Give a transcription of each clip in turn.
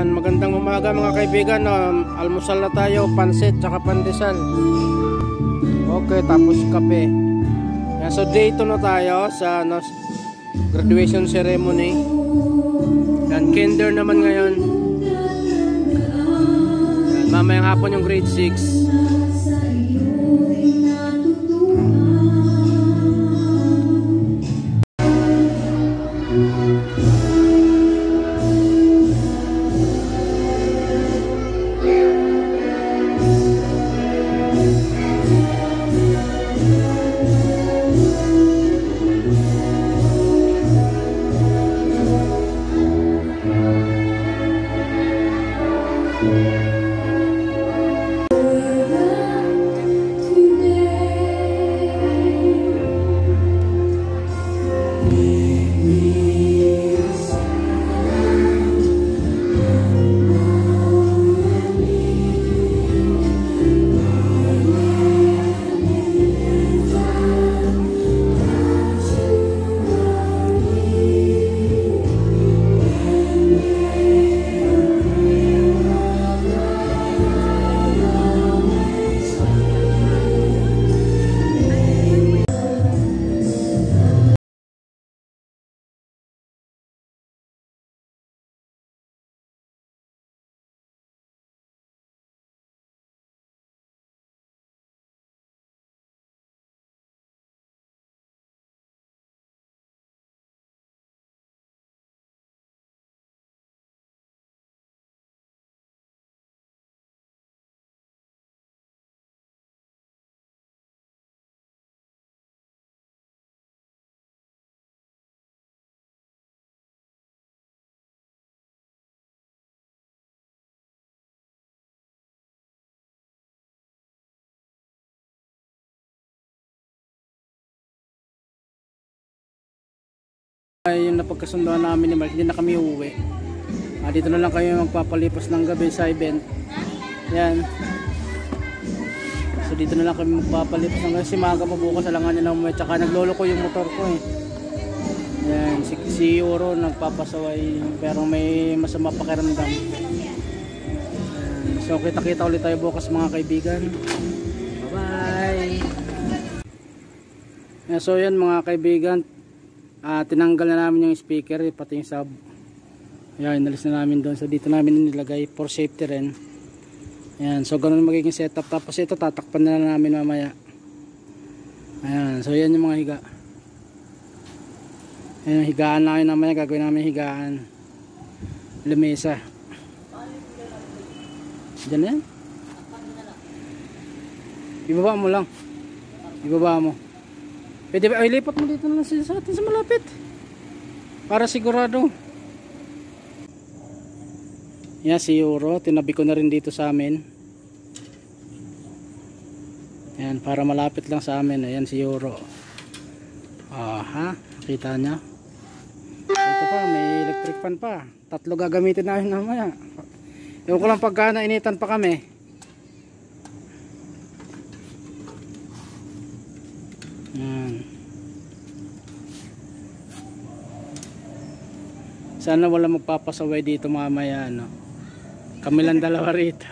Yan, magandang umaga mga kaibigan. Almusal na tayo, pansit tsaka pandesal. Okay, tapos kape. Yan, so day 2 na tayo sa graduation ceremony. Yan, kinder naman ngayon. Yan, mamayang hapon yung grade 6. Ay, yung napagkasundoan namin ni Mark, hindi na kami uuwi. Dito na lang kayo magpapalipas ng gabi sa event. Yan. So dito na lang kami magpapalipas ng gabi. Si Maga pa bukas, alangan niya na umuwi. Tsaka naglolo ko yung motor ko eh. Yan, si Euro nagpapasaway pero may masama pakiramdam. Yan. So kita-kita ulit tayo bukas mga kaibigan. Bye bye. Yan, so yan mga kaibigan, tinanggal na namin yung speaker pati yung sub. Ayan, inalis na namin doon. So dito namin nilagay for safety rin. Ayan, so ganun magiging setup. Tapos ito tatakpan na namin mamaya. Ayan, so yan yung mga higa. Ayan, higaan namin mamaya. Gagawin namin higaan. Lamesa. Diyan na yan. Ibaba mo lang. Ibaba mo. Pwede ba? Ay, lipat mo dito na lang sa atin sa malapit. Para sigurado. Yan si Euro. Tinabi ko na rin dito sa amin. Yan, para malapit lang sa amin. Ayan si Euro. Aha, nakita niya. Ito pa, may electric fan pa. 3 gagamitin namin namaya. Ewan ko lang pagka nainitan pa kami. Yan. Sana wala magpapasaway dito mamaya, no? Kami lang dalawa rito.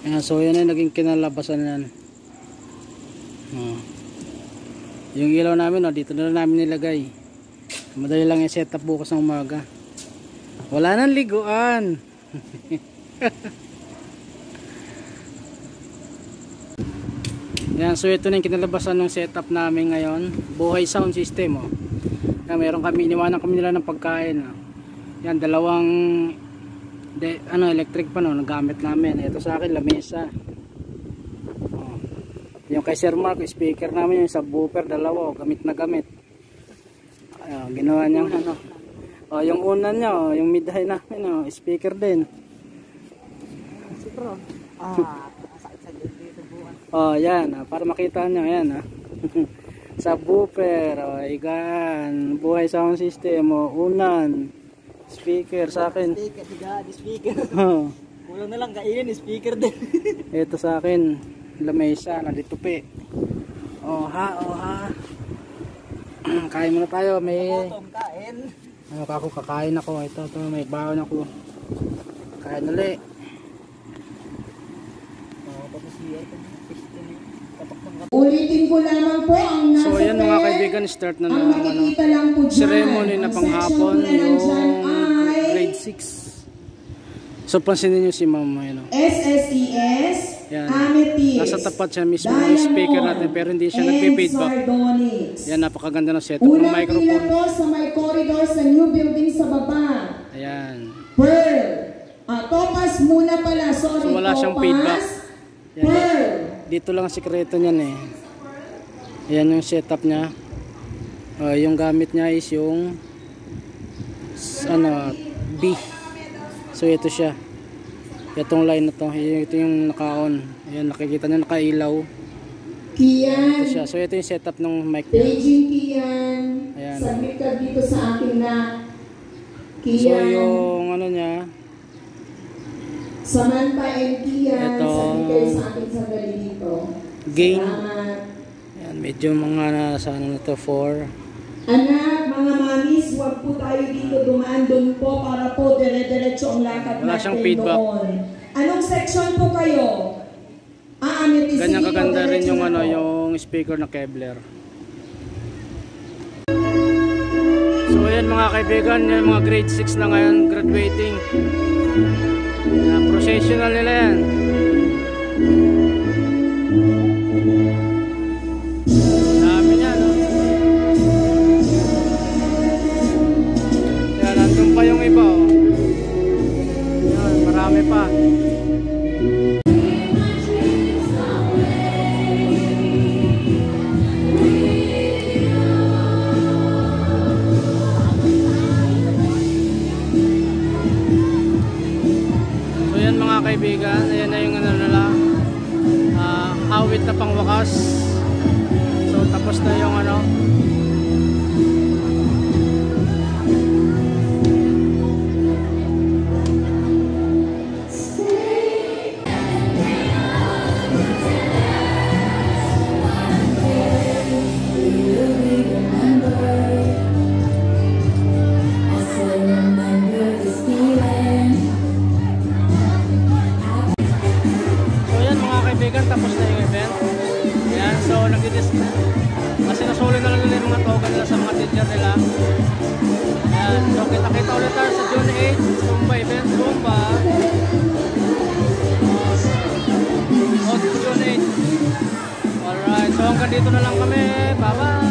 Yan, so yan ay naging kinalabasan yan. Yung ilaw namin, no, dito na lang namin nilagay. Madali lang yung setup bukas ng umaga. Wala nang liguan. Yan, so ito na yung kinalabasan ng setup namin ngayon. Buhay sound system, oh. Yan, meron kami, iniwanan kami nila ng pagkain, oh. Yan, dalawang electric pa, no, nagamit namin. Ito sa akin, lamesa. Oh. Yung kay Sir Mark, speaker namin, yung subwoofer, dalawa, oh, gamit na gamit. Ginawa niyang oh, yung unan niya, oh, yung mid-high namin, oh, speaker din. Oh, yan, para makita nyo, yan, subwoofer, oh, igan, buhay sound system, oh, unan, speaker sa akin. Speaker. Oh. Kulang na lang kainin, speaker din. Ito sa akin, lamesa, nandito pe. Oh ha, oh ha. Kain muna tayo. May Gutom, kain. ano ako, kakain ako. Ito, may baon ako. Kain ulit. Ulitin ko lamang po ang nasa So ayan mga kaibigan, start na ang ng makikita lang po dyan. ceremony na Ang panghapon, section po na nandyan yung ay grade 6. So pansinin nyo si mama, yun. SSES, Yan. Amethyst, Nasa tapat siya mismo ng speaker natin pero hindi siya nagpe-feedback. Sardonyx. Yan, napakaganda ng setup ng Unang pila microphone. po sa may corridor sa new building sa baba. Ayan. Pearl. Topaz muna pala. Sorry, So wala siyang Topaz. feedback. Yan. Pearl. Dito lang ang sikreto niyan eh. Ayan yung setup niya. Yung gamit niya is yung B. So ito siya. Itong line na to. Ito yung naka-on. Ayan, nakikita niyo nakailaw. Kian. Ito siya. So ito yung setup ng mic niya. Beijing Kian. Ayan. Submit ka dito sa akin na Kian. So yung ano niya, Samantha and Kian. Ito. Submit kayo sa akin sandali dito. gain. Salamat. Ayan, medyo mga nasa ano na to, 4. Anak, mga mamis, huwag po tayo dito dumaan doon po para po dire-diretso ang lakad Wala siyang natin feedback. doon. Anong section po kayo? Amethyst. Ganyan Sige po, kaganda rin diretso yung na ano, po. yung speaker na Kevlar. So ayan mga kaibigan, yung mga grade 6 na ngayon graduating. Processional nila yan. Dami niya, no? Yan, nandun pa yung iba, oh. Yan, marami pa. So yan mga kaibigan, ayan na yung ano nila, awit na pangwakas. So tapos na yung ano. So yan mga kaibigan, tapos na yung event. Yan, so nagdi-discuss. Kasi nasuli na lang nila yung mga toga nila sa mga teacher nila. Yan, so kita-kita ulit tayo sa June 8, Zumba event, Zumba. O, June 8. Alright, so hanggang dito na lang kami. Bye-bye!